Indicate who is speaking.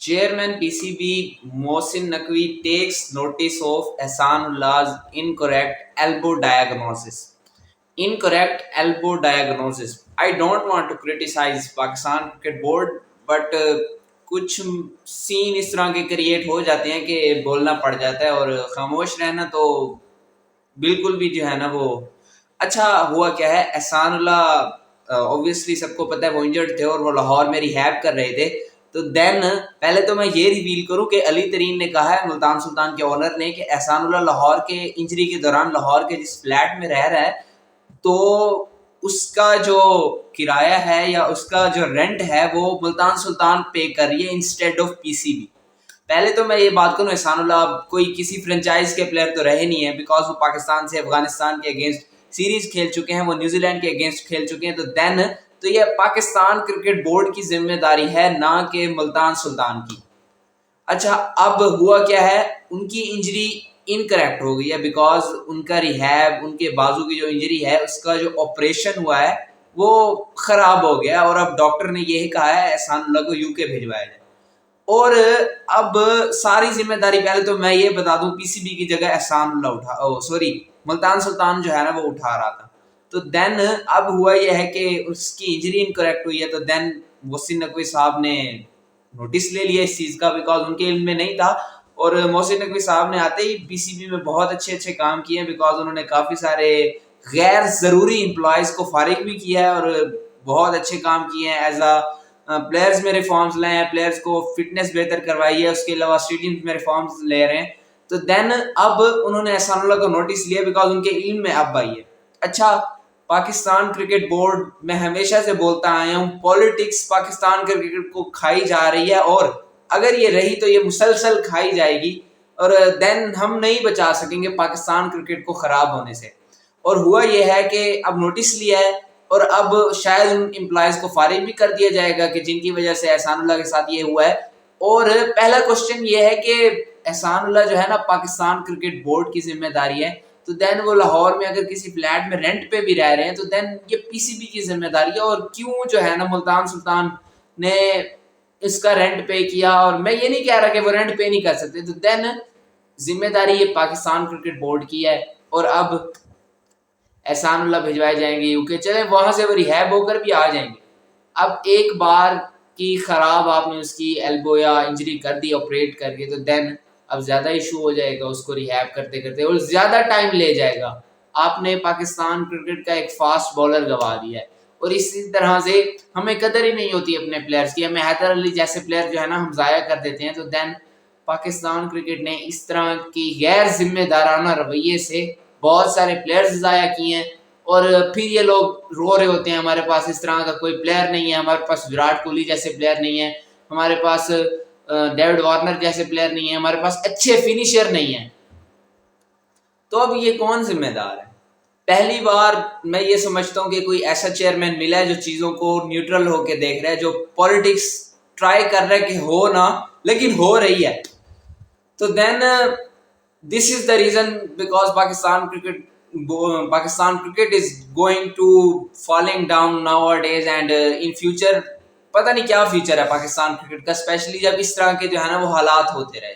Speaker 1: Chairman PCB Mohsin Naqvi takes notice of Ehsanullah's incorrect elbow diagnosis. Incorrect elbow diagnosis. I don't want to criticize Pakistan Cricket Board, but کچھ سین اس طرح کے create ہو جاتے ہیں کہ بولنا پڑ جاتا ہے، اور خاموش رہنا تو بالکل بھی جو ہے نا وہ اچھا ہوا کیا ہے. احسان اللہ اوبویسلی سب کو پتہ ہے وہ انجرڈ تھے اور وہ لاہور میں ریہیب کر رہے تھے. تو دین پہلے تو میں یہ ریویل کروں کہ علی ترین نے کہا ہے، ملتان سلطان کے اونر نے، کہ احسان اللہ لاہور کے انجری کے دوران لاہور کے جس فلیٹ میں رہ رہا ہے تو اس کا جو کرایہ ہے یا اس کا جو رینٹ ہے وہ ملتان سلطان پے کر رہی ہے instead of P C B. پہلے تو میں یہ بات کروں، احسان اللہ کوئی کسی فرنچائز کے پلیئر تو رہے نہیں ہیں، بیکاز وہ پاکستان سے افغانستان کے اگینسٹ سیریز کھیل چکے ہیں، وہ نیوزی لینڈ کے اگینسٹ کھیل چکے ہیں. تو یہ پاکستان کرکٹ بورڈ کی ذمہ داری ہے، نہ کہ ملتان سلطان کی. اچھا اب ہوا کیا ہے، ان کی انجری انکریکٹ ہو گئی ہے، بیکاز ان کا ریہیب، ان کے بازو کی جو انجری ہے اس کا جو آپریشن ہوا ہے وہ خراب ہو گیا، اور اب ڈاکٹر نے یہی کہا ہے احسان اللہ کو UK بھیجوایا جائے. اور اب ساری ذمہ داری پہلے تو میں یہ بتا دوں پی سی بی کی جگہ احسان اللہ ملتان سلطان جو ہے نا وہ اٹھا رہا تھا. تو دین اب ہوا یہ ہے کہ اس کی انجری انکریکٹ ہوئی ہے، تو دین محسن نقوی صاحب نے نوٹس لے لیا اس چیز کا، بیکاز ان کے علم میں نہیں تھا. اور محسن نقوی صاحب نے آتے ہی پی سی بی میں بہت اچھے کام کیے ہیں، بیکاز انہوں نے کافی سارے غیر ضروری امپلائز کو فارغ بھی کیا ہے اور بہت اچھے کام کیے ہیں. ایز پلیئرز میں ریفارمز لائے ہیں، پلیئرز کو فٹنس بہتر کروائی ہے، اس کے علاوہ اسٹیڈیم میں ریفارمز لے رہے ہیں. تو دین اب انہوں نے احسان اللہ کو نوٹس لیا، بیکاز ان کے علم میں اب آئی ہے. اچھا پاکستان کرکٹ بورڈ میں ہمیشہ سے بولتا آیا ہوں، پولیٹکس پاکستان کرکٹ کو کھائی جا رہی ہے، اور اگر یہ رہی تو یہ مسلسل کھائی جائے گی، اور دین ہم نہیں بچا سکیں گے پاکستان کرکٹ کو خراب ہونے سے. اور ہوا یہ ہے کہ اب نوٹس لیا ہے، اور اب شاید ان امپلائز کو فارغ بھی کر دیا جائے گا کہ جن کی وجہ سے احسان اللہ کے ساتھ یہ ہوا ہے. اور پہلا کوشچن یہ ہے کہ احسان اللہ جو ہے نا پاکستان کرکٹ بورڈ کی ذمہ داری ہے، تو دین وہ لاہور میں اگر کسی فلیٹ میں رینٹ پہ بھی رہ رہے ہیں تو دین یہ پی سی بی کی ذمہ داری ہے. اور کیوں جو ہے نا ملتان سلطان نے اس کا رینٹ پے کیا، اور میں یہ نہیں کہہ رہا کہ وہ رینٹ پے نہیں کر سکتے، تو دین ذمہ داری یہ پاکستان کرکٹ بورڈ کی ہے. اور اب احسان اللہ بھجوائے جائیں گے UK، چلیں وہاں سے وہ ریہیب ہو کر بھی آ جائیں گے. اب ایک بار کی خراب آپ نے اس کی ایلبو یا انجری کر دی آپریٹ کر کے، تو دین اب زیادہ ایشو ہو جائے گا اس کو ریہیب کرتے کرتے، اور زیادہ ٹائم لے جائے گا. آپ نے پاکستان کرکٹ کا ایک فاسٹ بالر گوا دیا ہے، اور اسی طرح سے ہمیں قدر ہی نہیں ہوتی اپنے پلیئرز کی. ہمیں حیدر علی جیسے پلیئر جو ہے نا ہم ضائع کر دیتے ہیں. تو دین پاکستان کرکٹ نے اس طرح کی غیر ذمہ دارانہ رویے سے بہت سارے پلیئرز ضائع کیے ہیں، اور پھر یہ لوگ رو رہے ہوتے ہیں ہمارے پاس اس طرح کا کوئی پلیئر نہیں ہے، ہمارے پاس وراٹ کوہلی جیسے پلیئر نہیں ہے، ہمارے پاس ڈیوڈ وارنر جیسے پلیئر نہیں ہے، ہمارے پاس اچھے فنیشر نہیں ہیں. تو اب یہ کون ذمہ دار ہے؟ پہلی بار میں یہ سمجھتا ہوں کہ کوئی ایسا چیئرمین ملا ہے جو چیزوں کو نیوٹرل ہو کے دیکھ رہا ہے، جو پالیٹکس ٹرائی کر رہا ہے کہ ہو نہ، لیکن ہو رہی ہے. تو then this is the reason, because Pakistan cricket is going to falling down nowadays, and in future پتہ نہیں کیا فیوچر ہے پاکستان کرکٹ کا، اسپیشلی جب اس طرح کے جو ہے نا وہ حالات ہوتے رہے.